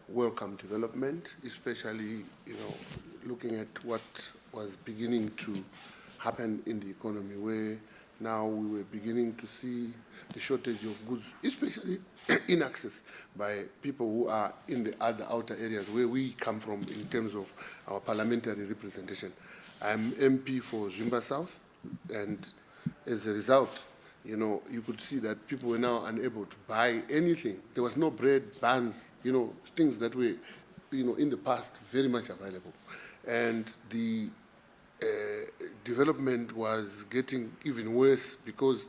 welcome development, especially, looking at what was beginning to happen in the economy, where now we were beginning to see the shortage of goods, especially in access by people who are in the other outer areas where we come from in terms of our parliamentary representation. I'm MP for Chiyangwa South, and as a result, you could see that people were now unable to buy anything. There was no bread, buns, things that were, in the past very much available. And the development was getting even worse because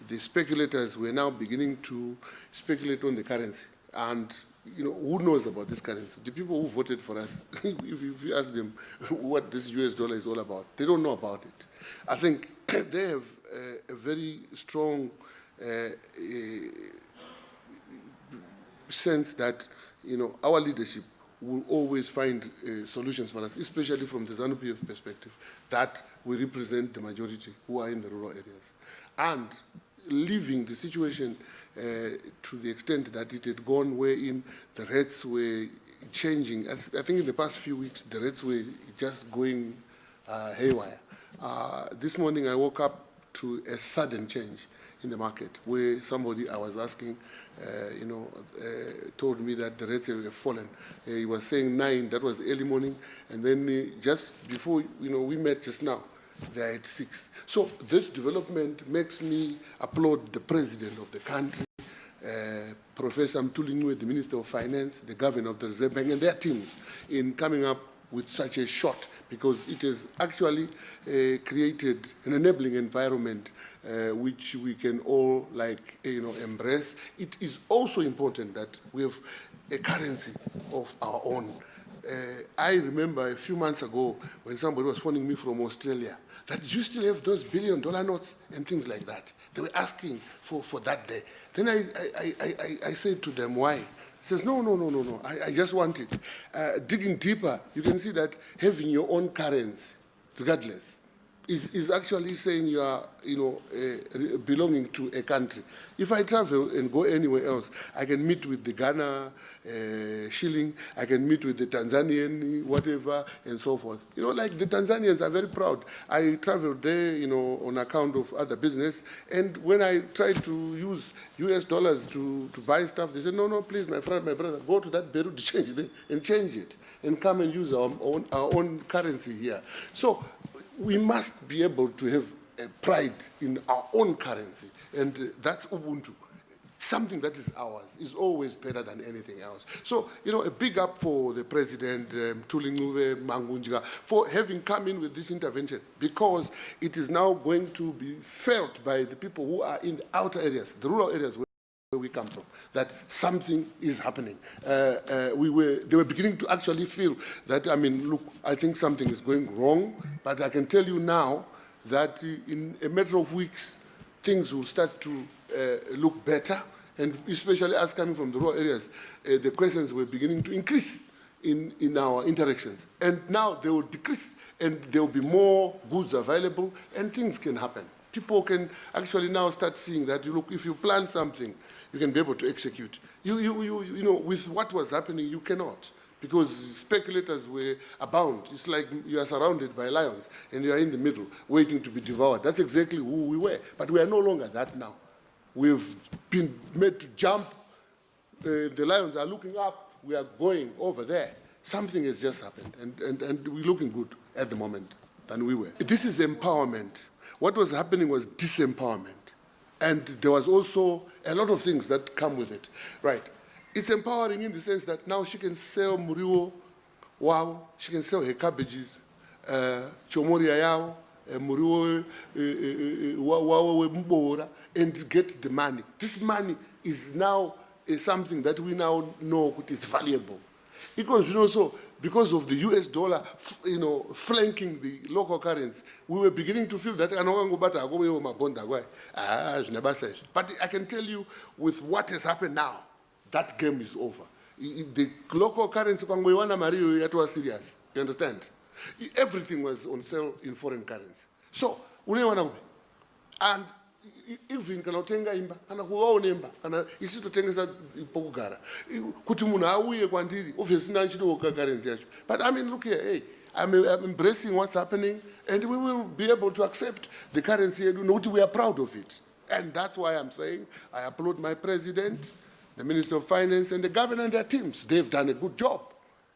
the speculators were now beginning to speculate on the currency. And who knows about this currency? The people who voted for us, if you ask them what this US dollar is all about, they don't know about it. I think they have a very strong sense that our leadership will always find solutions for us, especially from the ZANU-PF perspective, that we represent the majority who are in the rural areas. And leaving the situation to the extent that it had gone wherein the rates were changing. I think in the past few weeks, the rates were just going haywire. This morning, I woke up to a sudden change in the market where somebody I was asking, told me that the rates have fallen. He was saying 9, that was early morning, and then just before, we met just now, they're at 6. So this development makes me applaud the president of the country, Professor Mtulingwe, the Minister of Finance, the Governor of the Reserve Bank, and their teams in coming up with such a shot, because it has actually created an enabling environment which we can all embrace. It is also important that we have a currency of our own. I remember a few months ago when somebody was phoning me from Australia that you still have those billion-dollar notes and things like that. They were asking for that day. Then I said to them, why? He says, no, I just want it. Digging deeper, you can see that having your own currency, regardless, is actually saying you are, belonging to a country. If I travel and go anywhere else, I can meet with the Ghana shilling, I can meet with the Tanzanian whatever, and so forth. Like the Tanzanians are very proud. I traveled there, on account of other business, and when I tried to use US dollars to buy stuff, they said, no, please, my friend, my brother, go to that Beirut exchange and change it, and come and use our own currency here. So we must be able to have a pride in our own currency, and that's Ubuntu. Something that is ours is always better than anything else. So, a big up for the President, Mtulingwe Mangunjika, for having come in with this intervention, because it is now going to be felt by the people who are in the outer areas, the rural areas where we come from, that something is happening. They were beginning to actually feel that, look, I think something is going wrong, but I can tell you now that in a matter of weeks, things will start to look better, and especially as coming from the rural areas, the questions were beginning to increase in our interactions. And now they will decrease, and there will be more goods available, and things can happen. People can actually now start seeing that, look, if you plan something, you can be able to execute. With what was happening, you cannot, because speculators were abound. It's like you are surrounded by lions, and you are in the middle, waiting to be devoured. That's exactly who we were, but we are no longer that now. We've been made to jump. The lions are looking up. We are going over there. Something has just happened, and we're looking good at the moment than we were. This is empowerment. What was happening was disempowerment. And there was also a lot of things that come with it. Right. It's empowering in the sense that now she can sell muriwo, wow, she can sell her cabbages, chomoria yao, muriwo, mbora, and get the money. This money is now something that we now know is valuable. Because, so because of the US dollar, flanking the local currency, we were beginning to feel that, but I can tell you, with what has happened now, that game is over. The local currency, it was serious. You understand? Everything was on sale in foreign currency. So, and even kana utenga imba kana kuvawo nemba kana isi totengesa pokugara kuti munhu auye kwandiri obviously nanchidoka currency yacho. But I mean, look here, hey, I'm embracing what's happening, and we will be able to accept the currency yedu nokuti we are proud of it. And that's why I'm saying I applaud my president, the Minister of Finance, and the governor and their teams. They've done a good job.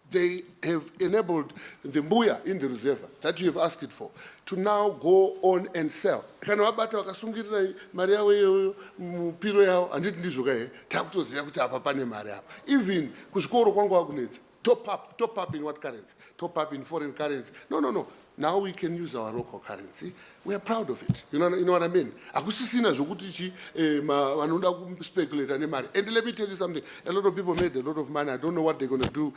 They have enabled the mbuya in the reserve that you have asked it for to now go on and sell. Kana wabata wakasungirira mari yawo iyoyo mupiro yawo anditi ndizvo kahe takutoziva kuti apa pane mari apa. Even kuzvikoro kwangu wakunetsa top up in what currency? Top up in foreign currency? No. Now we can use our local currency. We are proud of it. You know what I mean? Akusisina zvokuti vanoda speculate on mari. And let me tell you something. A lot of people made a lot of money. I don't know what they're going to do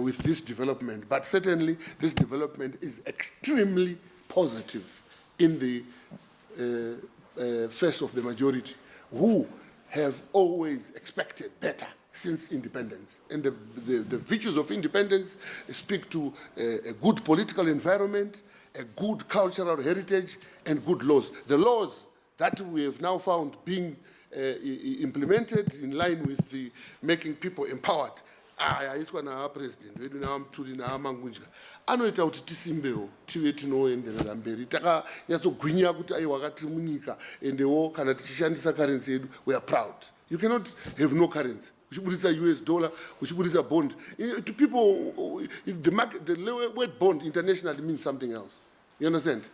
with this development. But certainly, this development is extremely positive in the face of the majority, who have always expected better since independence. And the virtues of independence speak to a good political environment, a good cultural heritage, and good laws. The laws that we have now found being implemented in line with the making people empowered. Aitwa na president wedu na mturi na mangunja anoita kuti tisimbewo tive tinoenderera mberi takanyatsogwinya kuti ai wakati munyika endewo kana tichishandisa currency yedu we are proud. You cannot have no currency. Uchiburitsa US dollar, uchiburitsa bond. To people, the word bond internationally means something else. You understand?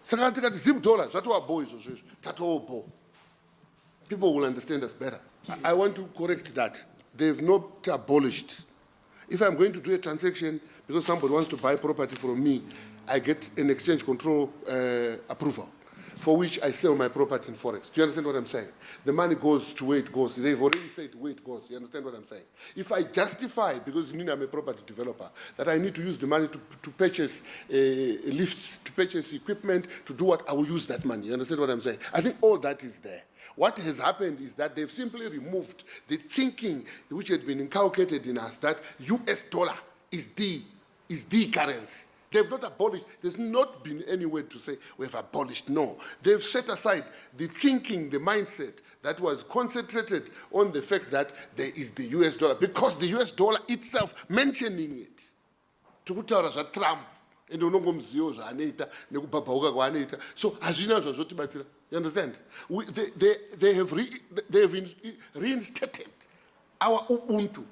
Saka tikati zim dollars, zvatova boy izvozvo, tatova bo. People will understand us better. I want to correct that. They've not abolished. If I'm going to do a transaction because somebody wants to buy property from me, I get an exchange control approval, for which I sell my property in forex. Do you understand what I'm saying? The money goes to where it goes. They've already said where it goes. You understand what I'm saying? If I justify, because I'm a property developer, that I need to use the money to purchase lifts, to purchase equipment, to do what, I will use that money. You understand what I'm saying? I think all that is there. What has happened is that they've simply removed the thinking which had been inculcated in us that US dollar is the currency. They've not abolished. There's not been any way to say we have abolished. No. They've set aside the thinking, the mindset that was concentrated on the fact that there is the US dollar, because the US dollar itself, mentioning it, to Trump, and so you understand? They have reinstated our Ubuntu.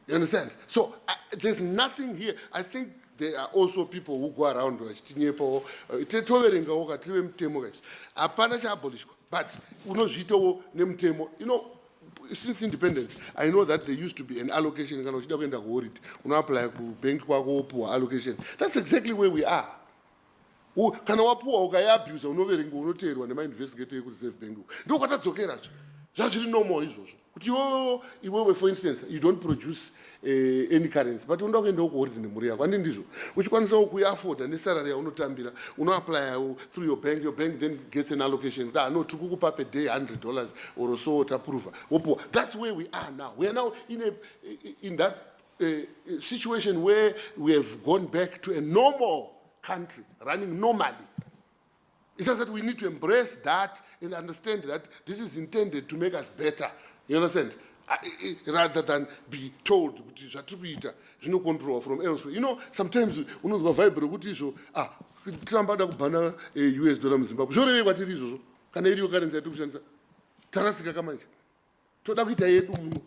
You understand? So there's nothing here. I think there are also people who go around but you know, since independence, I know that there used to be an allocation. Allocation. That's exactly where we are. Kana wapuwa ukayabuse unoverenga unoteerwa nemainvestigate ekureserve bank ndokwatadzokera zvazviri normal izvozvo kuti iwewe for instance you don't produce any currency but unoda kuenda kuhoridi nemhuri yako handi ndizvo uchikwanisawo kuiafforda nesalary yaunotambira unoapply through your bank then gets an allocation no tiri kukupa per day $100 or so taprova wopuwa. That's where we are now. We are now in that situation where we have gone back to a normal country running normally. It's just that we need to embrace that and understand that this is intended to make us better. You understand? Rather than be told no control from elsewhere. You know, sometimes unozwa vibe kuti izvo Trump ada kubhana US dollar muZimbabwe. Zvoreve kwatiri izvozvo. Kana iriyo currency yatikushandisa. Tarasika kamanje. Toda kuita yedu muno.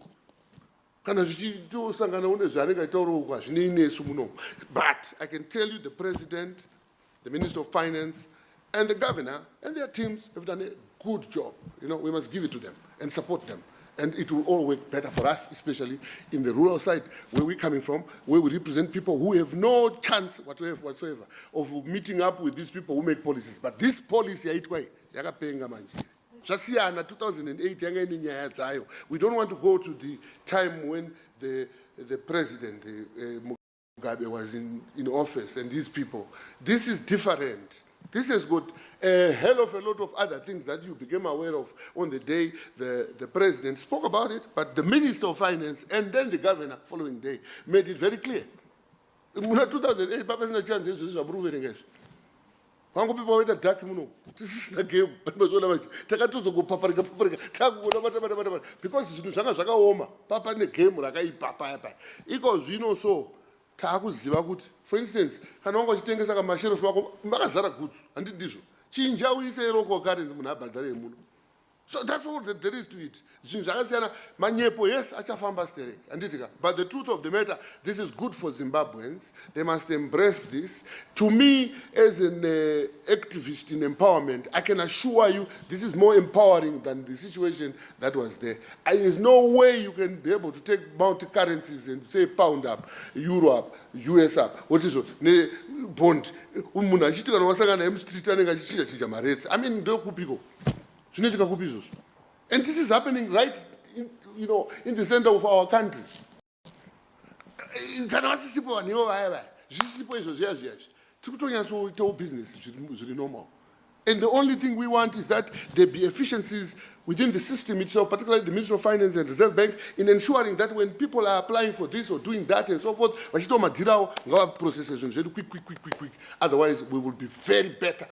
Kana zvichitosangana une zvaanenge achitaurawo kwa zvineinesu muno. But I can tell you the president, the Minister of Finance, and the governor and their teams have done a good job. You know, we must give it to them and support them. And it will all work better for us, especially in the rural side where we're coming from, where we represent people who have no chance whatsoever of meeting up with these people who make policies. But this policy, yakapenga manje. Zvasiyana 2008 yanga ine nyaya dzayo. We don't want to go to the time when the president, Mugabe, was in office and these people. This is different. This has got a hell of a lot of other things that you became aware of on the day the president spoke about it, but the Minister of Finance and then the governor following day made it very clear. In 2008, Papa has a chance to approve it. vangopepa vaita dhaki muno tisisina game mazoona vachi takatozogopaparika takuona bata because zvinhu zvanga zvakaoma papane game rakaipa paya iko zvino so taakuziva kuti for instance kana wanga uchitengesa kamasherefu mako makazara gutsu handiti ndizvo chinja uise local currency munhu abhadhare muno. So that's all that there is to it. Manyepo, yes, achafamba sterek. But the truth of the matter, this is good for Zimbabweans. They must embrace this. To me, as an activist in empowerment, I can assure you this is more empowering than the situation that was there. There is no way you can be able to take multi-currencies and say pound up, euro up, US up. What is it? Bond. I mean, and this is happening right in, in the center of our country. Business is normal. And the only thing we want is that there be efficiencies within the system itself, particularly the Ministry of Finance and Reserve Bank, in ensuring that when people are applying for this or doing that and so forth, quick. Otherwise, we will be very better.